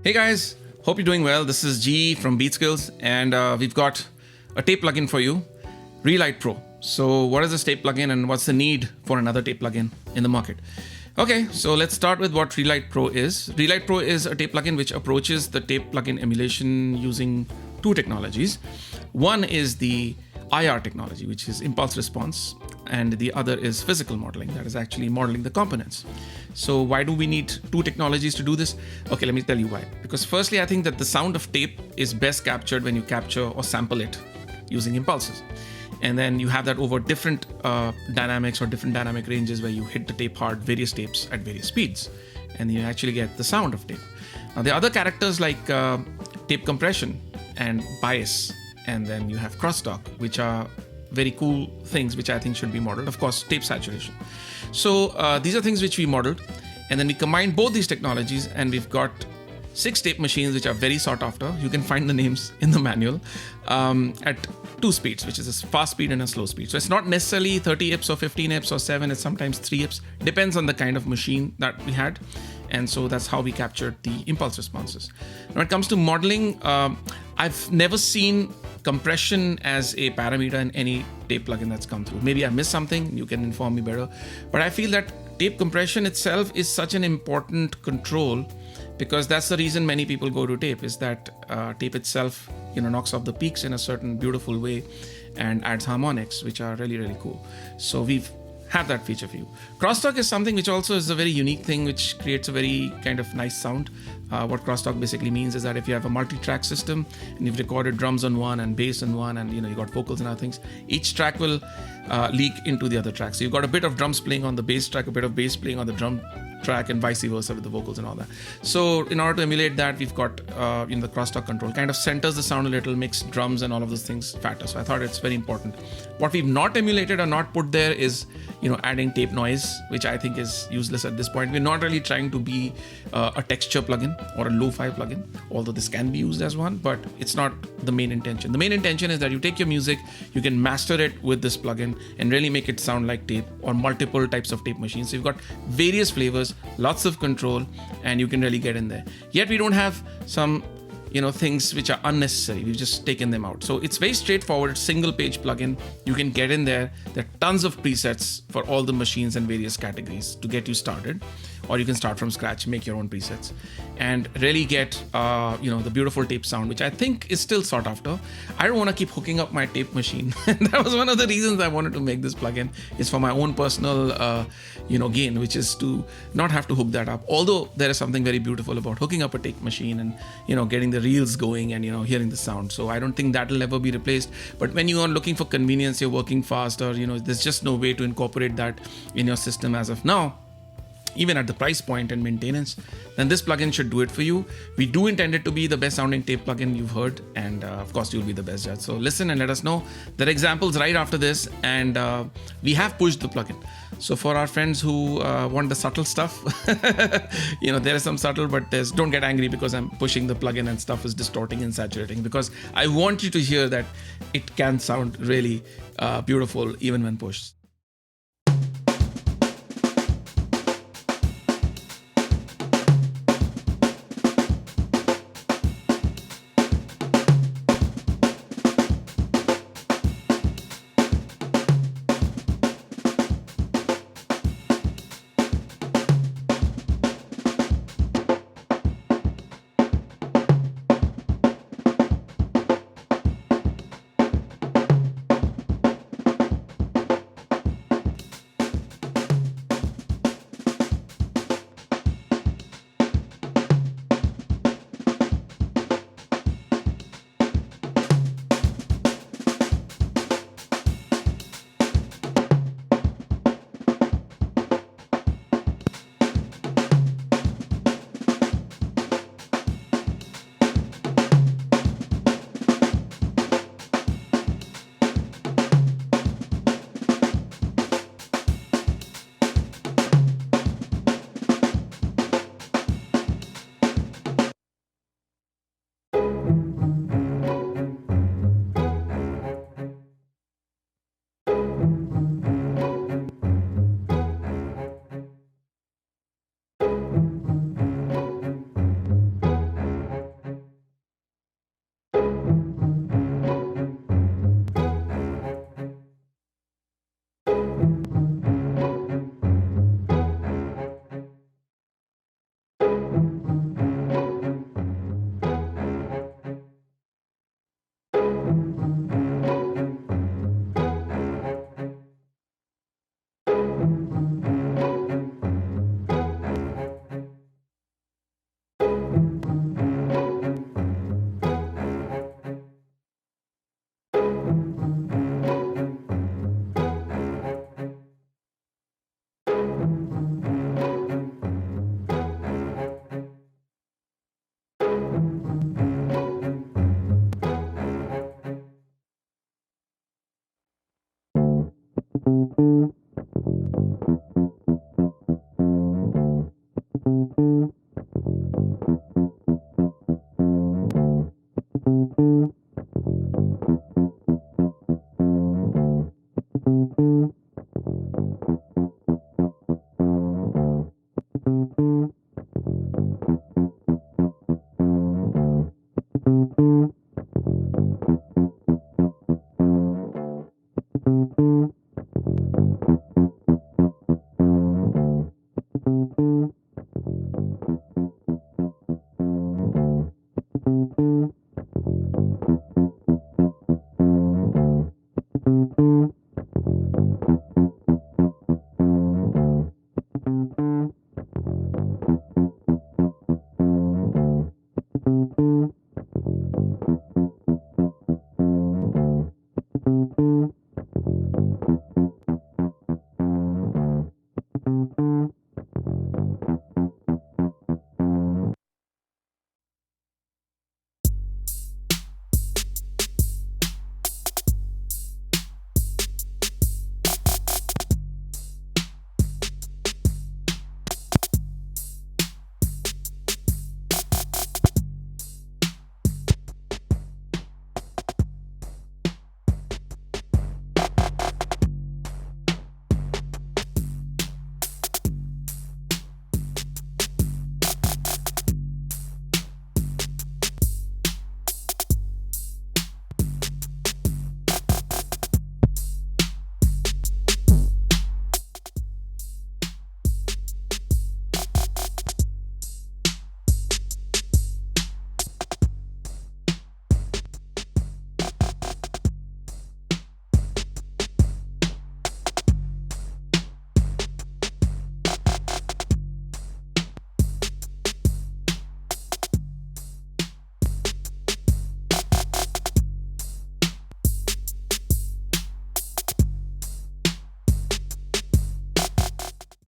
Hey guys, hope you're doing well. This is G from Beat Skills, and we've got a tape plugin for you, Reelight Pro. So, what is this tape plugin, and what's the need for another tape plugin in the market? Okay, so let's start with what Reelight Pro is. Reelight Pro is a tape plugin which approaches the tape plugin emulation using two technologies. One is the IR technology, which is impulse response, and the other is physical modeling, that is actually modeling the components. So why do we need two technologies to do this? Okay, let me tell you why. Because firstly, I think that the sound of tape is best captured when you capture or sample it using impulses. And then you have that over different dynamics or different dynamic ranges where you hit the tape hard, various tapes at various speeds, and you actually get the sound of tape. Now, there are other characters like tape compression and bias, and then you have crosstalk, which are very cool things which I think should be modeled. Of course, tape saturation. So these are things which we modeled, and then we combined both these technologies, and we've got 6 tape machines which are very sought after. You can find the names in the manual at 2 speeds, which is a fast speed and a slow speed. So it's not necessarily 30 IPS or 15 IPS or 7, it's sometimes 3 IPS. Depends on the kind of machine that we had. And so that's how we captured the impulse responses. When it comes to modeling, I've never seen compression as a parameter in any tape plugin that's come through. Maybe I missed something, you can inform me better. But I feel that tape compression itself is such an important control, because that's the reason many people go to tape, is that tape itself, knocks off the peaks in a certain beautiful way and adds harmonics, which are really, really cool. So we've have that feature for you. Crosstalk is something which also is a very unique thing, which creates a very kind of nice sound. What crosstalk basically means is that if you have a multi-track system and you've recorded drums on one and bass on one, and you got vocals and other things, each track will leak into the other track. So you've got a bit of drums playing on the bass track, a bit of bass playing on the drum track, and vice versa with the vocals and all that. So in order to emulate that, we've got the crosstalk control kind of centers the sound a little, makes drums and all of those things fatter. So I thought it's very important. What we've not emulated or not put there is adding tape noise, which I think is useless at this point. We're not really trying to be a texture plugin or a lo-fi plugin, although this can be used as one, but it's not the main intention. The main intention is that you take your music, you can master it with this plugin and really make it sound like tape, or multiple types of tape machines. So you've got various flavors, lots of control, and you can really get in there. Yet we don't have some things which are unnecessary. We've just taken them out. So it's very straightforward, single page plugin. You can get in there. There are tons of presets for all the machines and various categories to get you started. Or you can start from scratch, make your own presets, and really get the beautiful tape sound, which I think is still sought after. I don't want to keep hooking up my tape machine. That was one of the reasons I wanted to make this plugin, is for my own personal gain, which is to not have to hook that up. Although there is something very beautiful about hooking up a tape machine and getting the reels going and hearing the sound. So I don't think that'll ever be replaced. But when you are looking for convenience, you're working fast, or there's just no way to incorporate that in your system as of now, even at the price point and maintenance, then this plugin should do it for you. We do intend it to be the best sounding tape plugin you've heard, and of course you'll be the best judge. So listen and let us know. There are examples right after this, and we have pushed the plugin. So for our friends who want the subtle stuff, there is some subtle, but don't get angry because I'm pushing the plugin and stuff is distorting and saturating, because I want you to hear that it can sound really beautiful even when pushed.